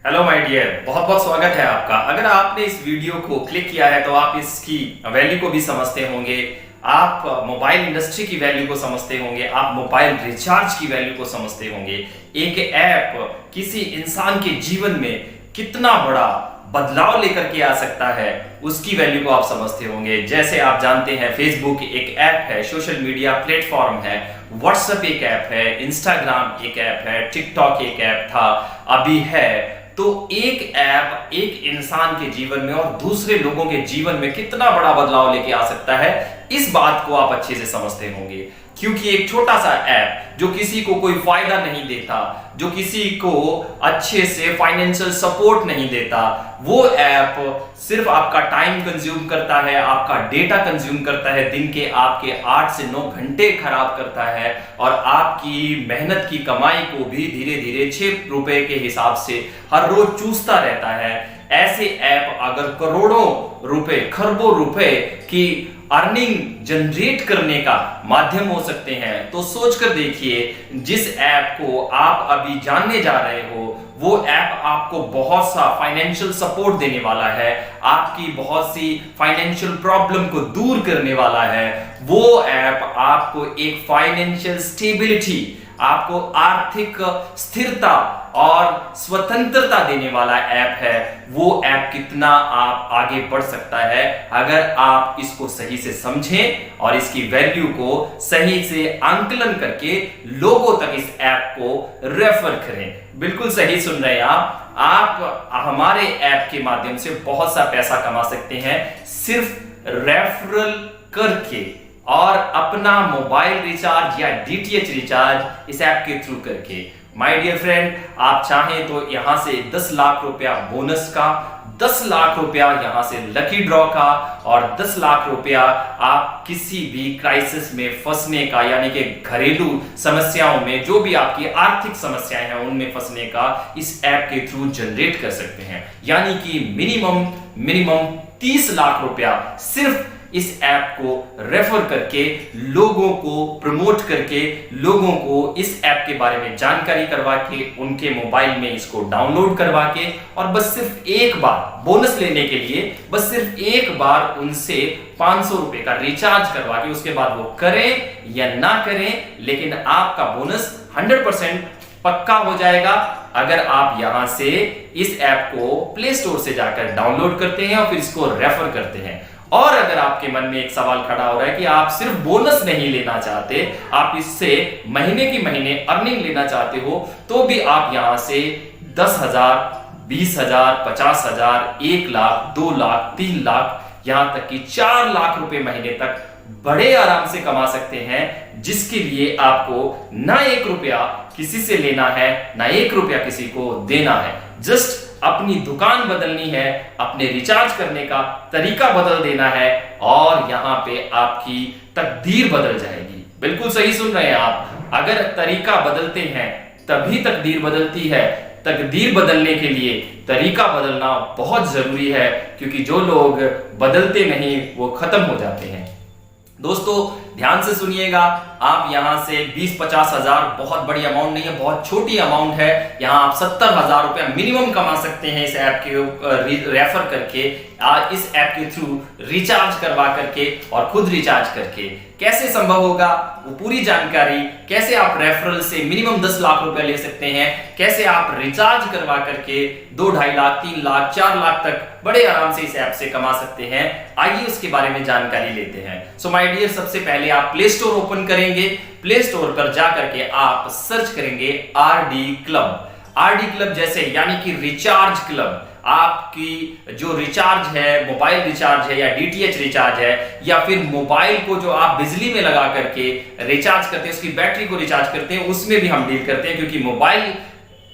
Hello my dear, बहुत बहुत स्वागत है आपका। अगर आपने इस वीडियो को क्लिक किया है तो आप इसकी वैल्यू को भी समझते होंगे, आप मोबाइल इंडस्ट्री की वैल्यू को समझते होंगे, आप मोबाइल रिचार्ज की वैल्यू को समझते होंगे। एक ऐप किसी इंसान के जीवन में कितना बड़ा बदलाव लेकर के आ सकता है उसकी वैल्यू को आप समझते होंगे। जैसे आप जानते हैं, फेसबुक एक ऐप है, सोशल मीडिया प्लेटफॉर्म है, व्हाट्सएप एक ऐप है, इंस्टाग्राम एक ऐप है, टिकटॉक एक ऐप था, अभी है। तो एक ऐप एक इंसान के जीवन में और दूसरे लोगों के जीवन में कितना बड़ा बदलाव लेके आ सकता है, इस बात को आप अच्छे से समझते होंगे। क्योंकि एक छोटा सा ऐप जो किसी को कोई फायदा नहीं देता, जो किसी को अच्छे से फाइनेंशियल सपोर्ट नहीं देता, वो ऐप सिर्फ आपका टाइम कंज्यूम करता है, आपका डेटा कंज्यूम करता है, दिन के आपके 8 से 9 घंटे खराब करता है और आपकी मेहनत की कमाई को भी धीरे धीरे 6 रुपए के हिसाब से हर रोज चूसता रहता है। ऐसे ऐप अगर करोड़ों रुपए, खरबों रुपए की अर्निंग जनरेट करने का माध्यम हो सकते हैं, तो सोचकर देखिए, जिस ऐप को आप अभी जानने जा रहे हो वो ऐप आपको बहुत सा फाइनेंशियल सपोर्ट देने वाला है, आपकी बहुत सी फाइनेंशियल प्रॉब्लम को दूर करने वाला है। वो ऐप आपको एक फाइनेंशियल स्टेबिलिटी, आपको आर्थिक स्थिरता और स्वतंत्रता देने वाला ऐप है। वो ऐप कितना आप आगे बढ़ सकता है अगर आप इसको सही से समझें और इसकी वैल्यू को सही से आंकलन करके लोगों तक इस ऐप को रेफर करें। बिल्कुल सही सुन रहे हैं आप हमारे ऐप के माध्यम से बहुत सा पैसा कमा सकते हैं, सिर्फ रेफरल करके और अपना मोबाइल रिचार्ज या डीटीएच रिचार्ज इस ऐप के थ्रू करके। माय डियर फ्रेंड, आप चाहें तो यहां से 10 लाख रुपया बोनस का, 10 लाख रुपया यहां से लकी ड्रॉ का और 10 लाख रुपया आप किसी भी क्राइसिस में फंसने का, यानी कि घरेलू समस्याओं में, जो भी आपकी आर्थिक समस्याएं हैं उनमें फंसने का इस ऐप के थ्रू जनरेट कर सकते हैं। यानी कि मिनिमम 30 लाख रुपया सिर्फ इस ऐप को रेफर करके, लोगों को प्रमोट करके, लोगों को इस ऐप के बारे में जानकारी करवा के, उनके मोबाइल में इसको डाउनलोड करवा के और बस सिर्फ एक बार बोनस लेने के लिए बस सिर्फ एक बार उनसे 500 रुपए का रिचार्ज करवा के, उसके बाद वो करें या ना करें, लेकिन आपका बोनस 100% पक्का हो जाएगा अगर आप यहां से इस ऐप को प्ले स्टोर से जाकर डाउनलोड करते हैं और फिर इसको रेफर करते हैं। और अगर आपके मन में एक सवाल खड़ा हो रहा है कि आप सिर्फ बोनस नहीं लेना चाहते, आप इससे महीने की महीने अर्निंग लेना चाहते हो, तो भी आप यहां से 10,000, 20,000, 50,000, 1 लाख, 2 लाख, 3 लाख, यहां तक कि 4 लाख रुपए महीने तक बड़े आराम से कमा सकते हैं, जिसके लिए आपको ना 1 रुपया किसी से लेना है, ना 1 रुपया किसी को देना है। जस्ट अपनी दुकान बदलनी है, अपने रिचार्ज करने का तरीका बदल देना है और यहां पे आपकी तकदीर बदल जाएगी। बिल्कुल सही सुन रहे हैं आप। अगर तरीका बदलते हैं तभी तकदीर बदलती है। तकदीर बदलने के लिए तरीका बदलना बहुत जरूरी है, क्योंकि जो लोग बदलते नहीं वो खत्म हो जाते हैं। दोस्तों ध्यान से सुनिएगा, आप यहां से 20-50 हजार बहुत बड़ी अमाउंट नहीं है, बहुत छोटी अमाउंट है। यहां आप 70,000 रुपया मिनिमम कमा सकते हैं इस ऐप के रेफर करके, इस ऐप के थ्रू रिचार्ज करवा करके और खुद रिचार्ज करके। कैसे संभव होगा वो पूरी जानकारी, कैसे आप रेफरल से मिनिमम 10 लाख रुपया ले सकते हैं, कैसे आप रिचार्ज करवा करके 2, 2.5 लाख, 3 लाख, 4 लाख तक बड़े आराम से इस ऐप से कमा सकते हैं, आइए उसके बारे में जानकारी लेते हैं। सो माय डियर, सबसे पहले आप प्ले स्टोर ओपन करेंगे। प्ले स्टोर पर जाकर के आप सर्च करेंगे आरडी क्लब। आरडी क्लब जैसे यानी कि रिचार्ज क्लब। आपकी जो रिचार्ज है, मोबाइल रिचार्ज है या डीटीएच रिचार्ज है, या फिर मोबाइल को जो आप बिजली में लगा करके रिचार्ज करते हैं, उसकी बैटरी को रिचार्ज करते हैं, उसमें भी हम डील करते हैं। क्योंकि mobile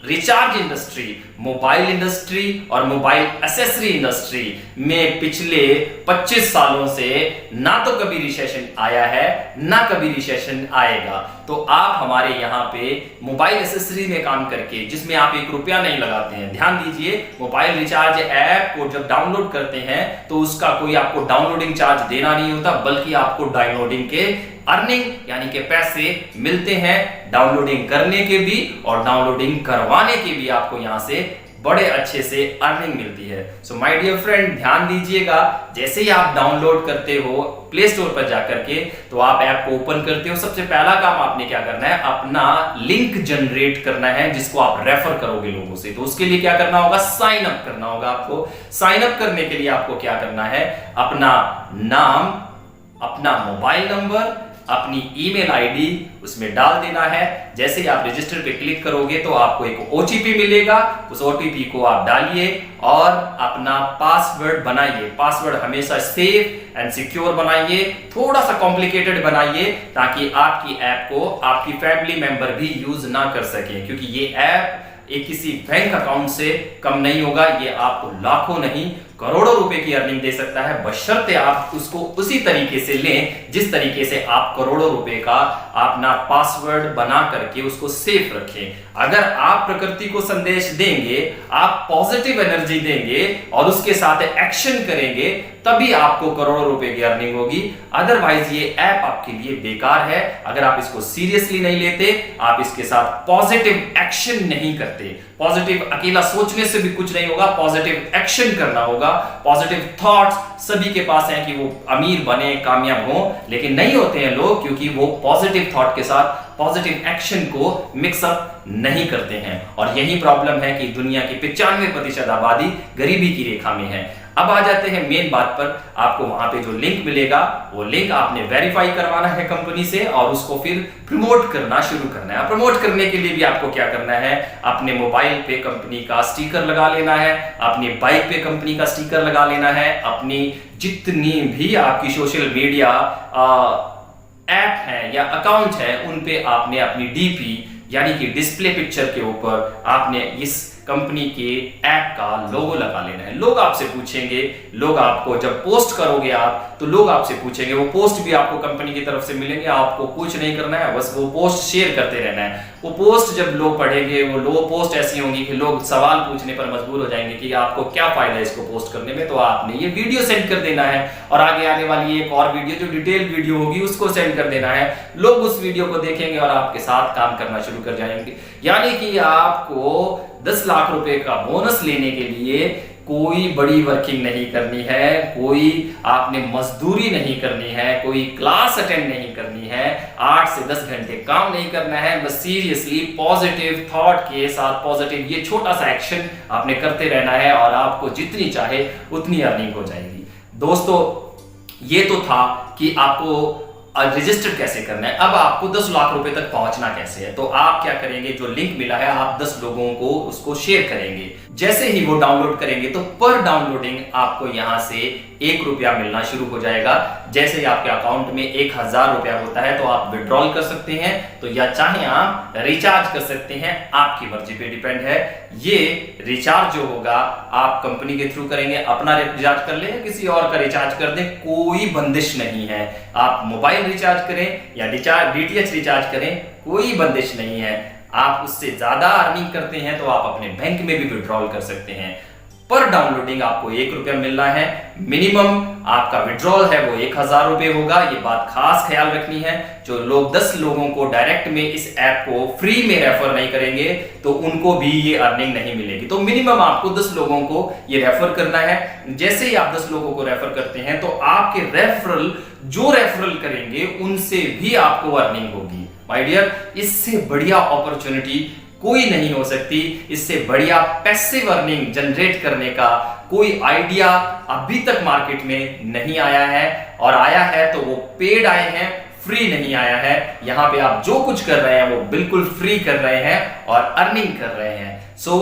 recharge industry, mobile industry और मोबाइल एसेसरी इंडस्ट्री में पिछले 25 सालों से ना तो कभी रिसेशन आया है, ना कभी रिसेशन आएगा। तो आप हमारे यहाँ पे मोबाइल एसेसरी में काम करके, जिसमें आप 1 रुपया नहीं लगाते हैं, ध्यान दीजिए, मोबाइल रिचार्ज ऐप को जब डाउनलोड करते हैं तो उसका कोई आपको डाउनलोडिंग चार्ज देना नहीं होता, बल्कि आपको डाउनलोडिंग के अर्निंग यानी कि पैसे मिलते हैं, डाउनलोडिंग करने के भी और डाउनलोडिंग करवाने के भी आपको यहां से बड़े अच्छे से अर्निंग मिलती है। सो माय डियर फ्रेंड, ध्यान दीजिएगा, जैसे ही आप डाउनलोड करते हो प्ले स्टोर पर जाकर के, तो आप ऐप को ओपन करते हो, सबसे पहला काम आपने क्या करना है, अपना लिंक जनरेट करना है जिसको आप रेफर करोगे लोगों से। तो उसके लिए क्या करना होगा, साइन अप करना होगा आपको। साइन अप करने के लिए आपको क्या करना है, अपना नाम, अपना मोबाइल नंबर, अपनी ईमेल आईडी उसमें डाल देना है। जैसे ही आप रजिस्टर पे क्लिक करोगे तो आपको एक ओटीपी मिलेगा, उस ओटीपी को आप डालिए और अपना पासवर्ड बनाइए। पासवर्ड हमेशा सेफ एंड सिक्योर बनाइए, थोड़ा सा कॉम्प्लिकेटेड बनाइए ताकि आपकी ऐप को आपकी फैमिली मेंबर भी यूज ना कर सके, क्योंकि ये ऐप एक किसी बैंक अकाउंट से कम नहीं होगा। ये आपको लाखों नहीं करोड़ों रुपए की अर्निंग दे सकता है, बशर्ते आप उसको उसी तरीके से लें जिस तरीके से आप करोड़ों रुपए का अपना पासवर्ड बना करके उसको सेफ रखें। अगर आप प्रकृति को संदेश देंगे, आप पॉजिटिव एनर्जी देंगे और उसके साथ एक्शन करेंगे, तभी आपको करोड़ों रुपए की अर्निंग होगी। अदरवाइज ये ऐप आपके लिए बेकार है। अगर आप इसको सीरियसली नहीं लेते, आप इसके साथ पॉजिटिव एक्शन नहीं करते, पॉजिटिव अकेला सोचने से भी कुछ नहीं होगा, पॉजिटिव एक्शन करना होगा। पॉजिटिव थॉट्स सभी के पास हैं कि वो अमीर बने, कामयाब हो, लेकिन नहीं होते हैं लोग, क्योंकि वो पॉजिटिव थॉट के साथ पॉजिटिव एक्शन को मिक्सअप नहीं करते हैं। और यही प्रॉब्लम है कि दुनिया की 95% आबादी गरीबी की रेखा में है। अब आ जाते हैं मेन बात पर। आपको वहां पे जो लिंक मिलेगा, वो लिंक आपने वेरीफाई करवाना है कंपनी से और उसको फिर प्रमोट करना शुरू करना है। प्रमोट करने के लिए भी आपको क्या करना है, अपने मोबाइल पे कंपनी का स्टिकर लगा लेना है, अपनी बाइक पे कंपनी का स्टिकर लगा लेना है, अपनी जितनी भी आपकी सोशल मीडिया ऐप है या अकाउंट है उन पे आपने अपनी डीपी यानी कि डिस्प्ले पिक्चर के ऊपर आपने इस कंपनी के ऐप का लोगो लगा लेना है। लोग आपसे पूछेंगे, लोग आपको जब पोस्ट करोगे आप, तो लोग आपसे पूछेंगे, वो पोस्ट भी आपको कंपनी की तरफ से मिलेंगे, आपको कुछ नहीं करना है, बस वो पोस्ट शेयर करते रहना है। वो पोस्ट जब लोग पढ़ेंगे, वो लोग पोस्ट ऐसी होंगी कि लोग सवाल पूछने पर मजबूर हो जाएंगे कि आपको क्या फायदा है इसको पोस्ट करने में, तो आपने ये वीडियो सेंड कर देना है और आगे आने वाली एक और वीडियो जो डिटेल वीडियो होगी उसको सेंड कर देना है। लोग उस वीडियो को देखेंगे और आपके साथ काम करना शुरू कर जाएंगे। यानी कि आपको 10 लाख रुपए का बोनस लेने के लिए कोई बड़ी वर्किंग नहीं करनी है, कोई आपने मजदूरी नहीं करनी है, कोई क्लास अटेंड नहीं करनी है, 8 से 10 घंटे काम नहीं करना है, बस सीरियसली पॉजिटिव थॉट के साथ पॉजिटिव ये छोटा सा एक्शन आपने करते रहना है और आपको जितनी चाहे उतनी अर्निंग हो जाएगी। दोस्तों, ये तो था कि आपको रजिस्टर कैसे करना है। अब आपको 10 लाख रुपए तक पहुंचना कैसे है, तो आप क्या करेंगे, जो लिंक मिला है आप 10 लोगों को उसको शेयर करेंगे। जैसे ही वो डाउनलोड करेंगे तो पर डाउनलोडिंग आपको यहां से 1 रुपया मिलना शुरू हो जाएगा। जैसे ही आपके अकाउंट में 1000 रुपया होता है तो आप विड्रॉल कर सकते हैं, तो या चाहे आप रिचार्ज कर सकते हैं, आपकी मर्जी पे डिपेंड है। ये रिचार्ज जो होगा आप कंपनी के थ्रू करेंगे, अपना रिचार्ज कर ले, किसी और का रिचार्ज कर दें, कोई बंदिश नहीं है। आप मोबाइल रिचार्ज करें या डीटीएच रिचार्ज करें, कोई बंदिश नहीं है। आप उससे ज्यादा अर्निंग करते हैं तो आप अपने बैंक में भी विड्रॉल कर सकते हैं। पर डाउनलोडिंग आपको 1 रुपया मिलना है। मिनिमम आपका विड्रॉल है वो 1000 रुपए होगा। ये बात खास ख्याल रखनी है। जो लोग 10 लोगों को डायरेक्ट में इस ऐप को फ्री में रेफर नहीं करेंगे तो उनको भी ये अर्निंग नहीं मिलेगी। तो मिनिमम आपको 10 लोगों को ये रेफर करना है। जैसे ही आप 10 लोगों को रेफर करते हैं तो आपके जो रेफरल करेंगे उनसे भी आपको अर्निंग होगी। माय डियर, इससे बढ़िया अपॉर्चुनिटी कोई नहीं हो सकती। इससे बढ़िया पैसिव अर्निंग जनरेट करने का कोई आइडिया अभी तक मार्केट में नहीं आया है, और आया है तो वो पेड आए हैं, फ्री नहीं आया है। यहां पे आप जो कुछ कर रहे हैं वो बिल्कुल फ्री कर रहे हैं और अर्निंग कर रहे हैं। सो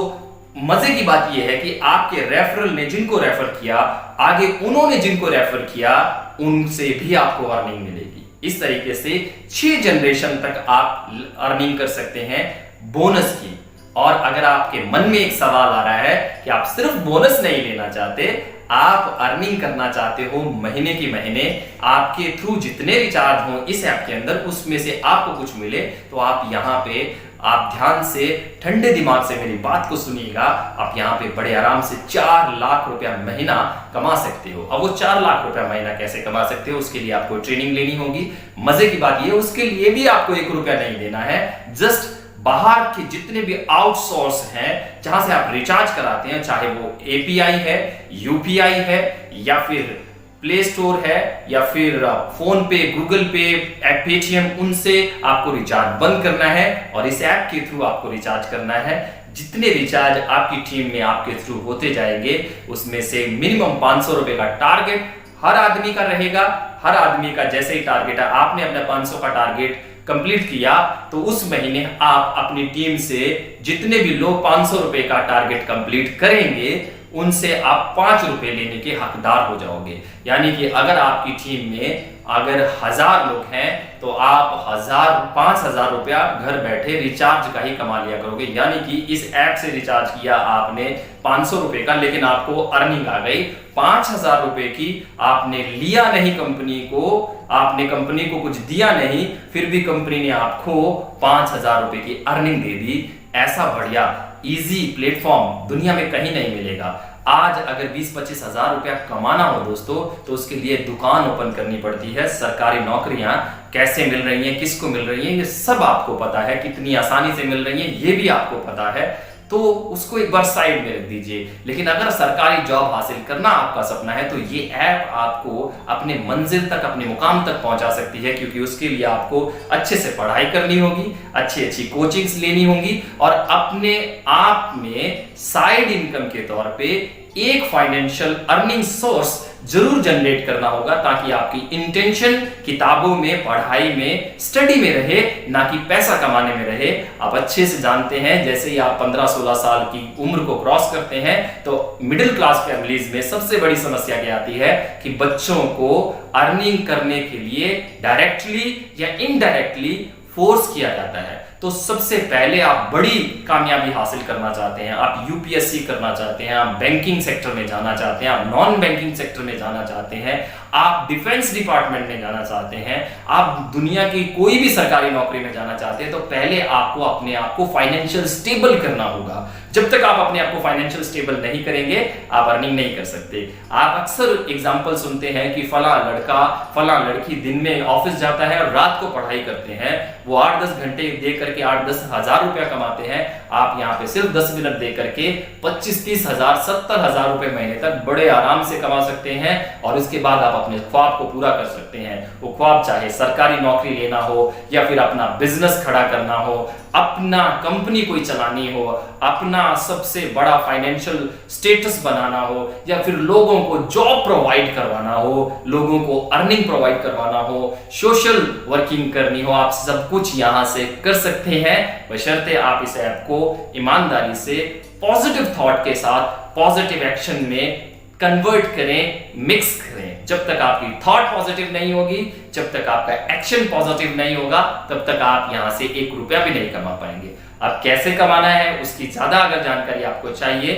मजे की बात यह है कि आपके रेफरल ने जिनको रेफर किया, आगे उन्होंने जिनको रेफर किया, उनसे भी आपको अर्निंग मिलेगी। इस तरीके से 6 जनरेशन तक आप अर्निंग कर सकते हैं बोनस की। और अगर आपके मन में एक सवाल आ रहा है कि आप सिर्फ बोनस नहीं लेना चाहते, आप अर्निंग करना चाहते हो महीने की महीने, आपके थ्रू जितने रिचार्ज हो इस ऐप के अंदर उसमें से आपको कुछ मिले, तो आप यहाँ पे आप ध्यान से ठंडे दिमाग से मेरी बात को सुनिएगा। आप यहाँ पे बड़े आराम से 4 लाख रुपया महीना कमा सकते हो। अब वो 4 लाख रुपया महीना कैसे कमा सकते हो, उसके लिए आपको ट्रेनिंग लेनी होगी। मजे की बात ये, उसके लिए भी आपको 1 रुपया नहीं देना है। जस्ट बाहर के जितने भी आउटसोर्स हैं जहां से आप रिचार्ज कराते हैं, चाहे वो एपीआई है, यूपीआई है, या फिर प्ले स्टोर है, या फिर फोन पे, गूगल पे, पेटीएम, उनसे आपको रिचार्ज बंद करना है और इस ऐप के थ्रू आपको रिचार्ज करना है। जितने रिचार्ज आपकी टीम में आपके थ्रू होते जाएंगे उसमें से मिनिमम 500 रुपए का टारगेट हर आदमी का रहेगा। हर आदमी का जैसे ही टारगेट है, आपने अपना 500 का टारगेट कंप्लीट किया तो उस महीने आप अपनी टीम से जितने भी लोग 500 रुपए का टारगेट कंप्लीट करेंगे उनसे आप 5 रुपए लेने के हकदार हो जाओगे। यानी कि अगर आपकी टीम में अगर 1000 लोग हैं तो आप 5000 रुपया घर बैठे रिचार्ज का ही कमा लिया करोगे। यानी कि इस ऐप से रिचार्ज किया आपने 500 रुपए का, लेकिन आपको अर्निंग आ गई 5000 रुपए की। आपने लिया नहीं कंपनी को, आपने कंपनी को कुछ दिया नहीं, फिर भी कंपनी ने आपको 5000 रुपए की अर्निंग दे दी। ऐसा बढ़िया इजी प्लेटफॉर्म दुनिया में कहीं नहीं मिलेगा। आज अगर 20-25 हजार रुपया कमाना हो दोस्तों तो उसके लिए दुकान ओपन करनी पड़ती है। सरकारी नौकरियां कैसे मिल रही हैं, किसको मिल रही हैं, ये सब आपको पता है। कितनी आसानी से मिल रही हैं ये भी आपको पता है, तो उसको एक बार साइड में रख दीजिए। लेकिन अगर सरकारी जॉब हासिल करना आपका सपना है तो ये ऐप आपको अपने मंजिल तक, अपने मुकाम तक पहुंचा सकती है, क्योंकि उसके लिए आपको अच्छे से पढ़ाई करनी होगी, अच्छी कोचिंग्स लेनी होगी और अपने आप में साइड इनकम के तौर पे एक फाइनेंशियल अर्निंग सोर्स जरूर जनरेट करना होगा, ताकि आपकी इंटेंशन किताबों में, पढ़ाई में, स्टडी में रहे, ना कि पैसा कमाने में रहे। आप अच्छे से जानते हैं जैसे ही आप 15-16 साल की उम्र को क्रॉस करते हैं तो मिडिल क्लास फैमिलीज में सबसे बड़ी समस्या क्या आती है कि बच्चों को अर्निंग करने के लिए डायरेक्टली या इनडायरेक्टली फोर्स किया जाता है। तो सबसे पहले आप बड़ी कामयाबी हासिल करना चाहते हैं, आप यूपीएससी करना चाहते हैं, आप बैंकिंग सेक्टर में जाना चाहते हैं, आप नॉन बैंकिंग सेक्टर में जाना चाहते हैं, आप डिफेंस डिपार्टमेंट में जाना चाहते हैं, आप दुनिया की कोई भी सरकारी नौकरी में जाना चाहते हैं, तो पहले आपको अपने आप को फाइनेंशियल स्टेबल करना होगा। जब तक आप अपने आप को फाइनेंशियल स्टेबल नहीं करेंगे आप अर्निंग नहीं कर सकते। आप अक्सर एग्जांपल सुनते हैं कि फला लड़का, फला लड़की दिन में ऑफिस जाता है और रात को पढ़ाई करते हैं, वो 8-10 घंटे दे करके 8-10 हजार रुपया कमाते हैं। आप यहाँ पे सिर्फ 10 मिनट दे करके 25-30 हजार, 70 हजार रुपए महीने तक बड़े आराम से कमा सकते हैं और उसके बाद आप अपने ख्वाब को पूरा कर सकते हैं। वो ख्वाब चाहे सरकारी नौकरी लेना हो या फिर अपना बिजनेस खड़ा करना हो, अपना कंपनी कोई चलानी हो, अपना सबसे बड़ा फाइनेंशियल स्टेटस बनाना हो, या फिर लोगों को जॉब प्रोवाइड करवाना हो, लोगों को अर्निंग प्रोवाइड करवाना हो, सोशल वर्किंग करनी हो, आप सब कुछ यहां से कर सकते हैं, बशर्ते आप इस ऐप को ईमानदारी से पॉजिटिव थॉट के साथ पॉजिटिव एक्शन में कन्वर्ट करें, मिक्स करें। जब तक आपकी थॉट पॉजिटिव नहीं होगी, जब तक आपका एक्शन पॉजिटिव नहीं होगा, तब तक आप यहां से 1 रुपया भी नहीं कमा पाएंगे। अब कैसे कमाना है उसकी ज्यादा अगर जानकारी आपको चाहिए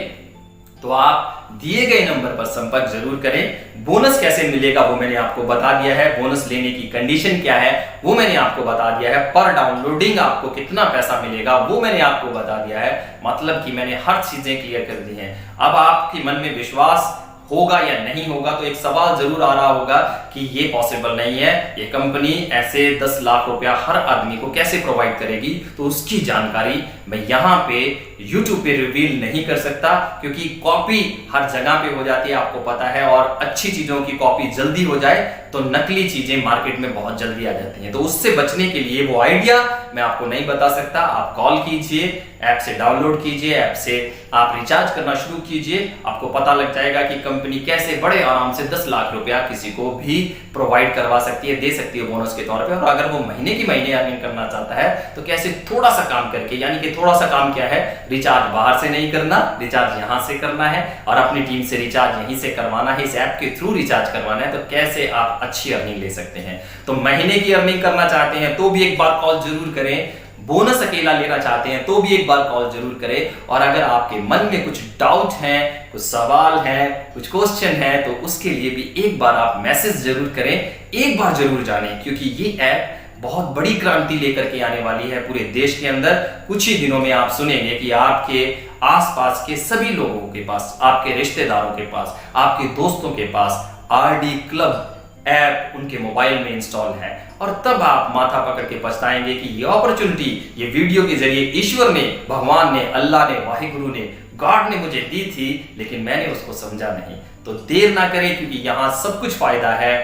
तो आप दिए गए नंबर पर संपर्क जरूर करें। बोनस कैसे मिलेगा वो मैंने आपको बता दिया है, बोनस लेने की कंडीशन क्या है वो मैंने आपको बता दिया है, पर डाउनलोडिंग आपको कितना पैसा मिलेगा वो मैंने आपको बता दिया है। मतलब कि मैंने हर चीजें क्लियर कर दी हैं। अब आपके मन में विश्वास होगा या नहीं होगा तो एक सवाल जरूर आ रहा होगा कि ये पॉसिबल नहीं है, ये कंपनी ऐसे 10 लाख रुपया हर आदमी को कैसे प्रोवाइड करेगी। तो उसकी जानकारी मैं यहाँ पे YouTube पे रिवील नहीं कर सकता, क्योंकि कॉपी हर जगह पे हो जाती है, आपको पता है, और अच्छी चीजों की कॉपी जल्दी हो जाए तो नकली चीजें मार्केट में बहुत जल्दी आ जाती हैं। तो उससे बचने के लिए वो आइडिया मैं आपको नहीं बता सकता। आप कॉल कीजिए, ऐप से डाउनलोड कीजिए, ऐप से आप रिचार्ज करना शुरू कीजिए, आपको पता लग जाएगा कि कंपनी कैसे बड़े आराम से 10 लाख रुपया किसी को भी प्रोवाइड करवा सकती है, दे सकती है बोनस के तौर पे। और अगर वो महीने की महीने अर्निंग करना चाहता है तो कैसे थोड़ा सा काम करके, यानी कि थोड़ा सा काम क्या है, रिचार्ज बाहर से नहीं करना, रिचार्ज यहां से करना है और अपनी टीम से रिचार्ज यहीं से करवाना है, इस ऐप के थ्रू रिचार्ज करवाना है, तो कैसे आप अच्छी अर्निंग ले सकते हैं। तो महीने की अर्निंग करना चाहते हैं तो भी एक बार कॉल जरूर करें, बोनस अकेला लेना चाहते हैं तो भी एक बार कॉल जरूर करें। और अगर आपके मन में कुछ डाउट है, कुछ सवाल है, कुछ क्वेश्चन है, तो उसके लिए भी एक बार आप मैसेज जरूर करें, एक बार जरूर जानें, क्योंकि ये ऐप बहुत बड़ी क्रांति लेकर के आने वाली है पूरे देश के अंदर। कुछ ही दिनों में आप सुनेंगे कि आपके आसपास के सभी लोगों के पास, आपके रिश्तेदारों के पास, आपके दोस्तों के पास आरडी क्लब ऐप उनके मोबाइल में इंस्टॉल है, और तब आप माथा पकड़ के पछताएंगे कि ये अपॉर्चुनिटी, ये वीडियो के जरिए ईश्वर ने, भगवान ने, अल्लाह ने, वाहिगुरु ने, गॉड ने मुझे दी थी, लेकिन मैंने उसको समझा नहीं। तो देर ना करें, क्योंकि यहां सब कुछ फायदा है,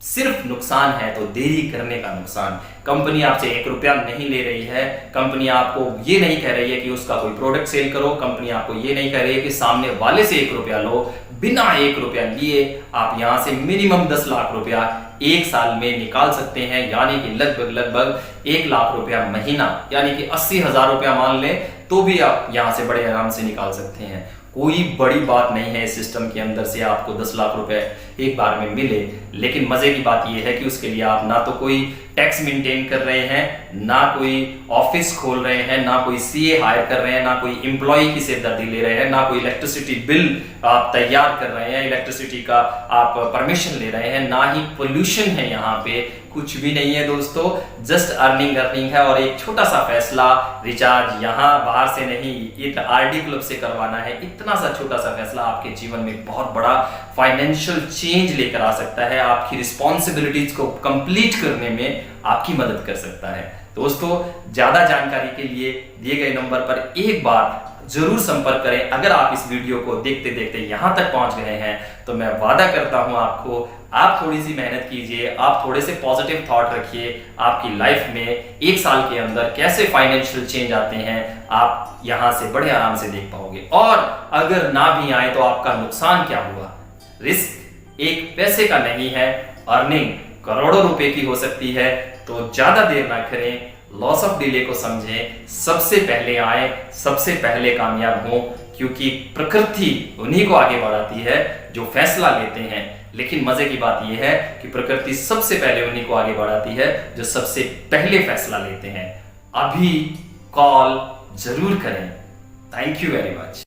सिर्फ नुकसान है तो देरी करने का नुकसान। कंपनी आपसे 1 रुपया नहीं ले रही है, कंपनी आपको ये नहीं कह रही है कि उसका कोई प्रोडक्ट सेल करो, कंपनी आपको ये नहीं कह रही है कि सामने वाले से 1 रुपया लो। बिना 1 रुपया लिए आप यहां से मिनिमम 10 लाख रुपया 1 साल में निकाल सकते हैं, यानी कि लगभग 1 लाख रुपया महीना, यानी कि 80,000 रुपया मान लें तो भी आप यहां से बड़े आराम से निकाल सकते हैं। कोई बड़ी बात नहीं है इस सिस्टम के अंदर से आपको 10 लाख रुपए एक बार में मिले, लेकिन मजे की बात यह है कि उसके लिए आप ना तो कोई टैक्स मेंटेन कर रहे हैं, ना कोई ऑफिस खोल रहे हैं, ना कोई सीए हायर कर रहे हैं, ना कोई एम्प्लॉय की सिरदर्दी ले रहे हैं, ना कोई इलेक्ट्रिसिटी बिल आप तैयार कर रहे हैं, इलेक्ट्रिसिटी का आप परमिशन ले रहे हैं, ना ही पोल्यूशन है, यहाँ पे कुछ भी नहीं है दोस्तों। जस्ट अर्निंग है, और एक छोटा सा फैसला, रिचार्ज यहाँ बाहर से नहीं, एक आरडी क्लब से करवाना है, इतना सा छोटा सा फैसला आपके जीवन में बहुत बड़ा फाइनेंशियल चेंज लेकर आ सकता है, आपकी रिस्पॉन्सिबिलिटीज को कंप्लीट करने में आपकी मदद कर सकता है। दोस्तों, ज्यादा जानकारी के लिए दिए गए नंबर पर एक बार जरूर संपर्क करें। अगर आप इस वीडियो को देखते देखते यहां तक पहुंच गए हैं तो मैं वादा करता हूं आपको, आप थोड़ी सी मेहनत कीजिए, आप थोड़े से पॉजिटिव थॉट रखिए, आपकी लाइफ में 1 साल के अंदर कैसे फाइनेंशियल चेंज आते हैं आप यहां से बड़े आराम से देख पाओगे। और अगर ना भी आए तो आपका नुकसान क्या हुआ। रिस्क एक पैसे का नहीं है, अर्निंग करोड़ों रुपए की हो सकती है। तो ज्यादा देर ना करें, लॉस ऑफ डिले को समझें, सबसे पहले आए, सबसे पहले कामयाब हो, क्योंकि प्रकृति उन्हीं को आगे बढ़ाती है जो फैसला लेते हैं। लेकिन मजे की बात यह है कि प्रकृति सबसे पहले उन्हीं को आगे बढ़ाती है जो सबसे पहले फैसला लेते हैं। अभी कॉल जरूर करें। Thank you very much.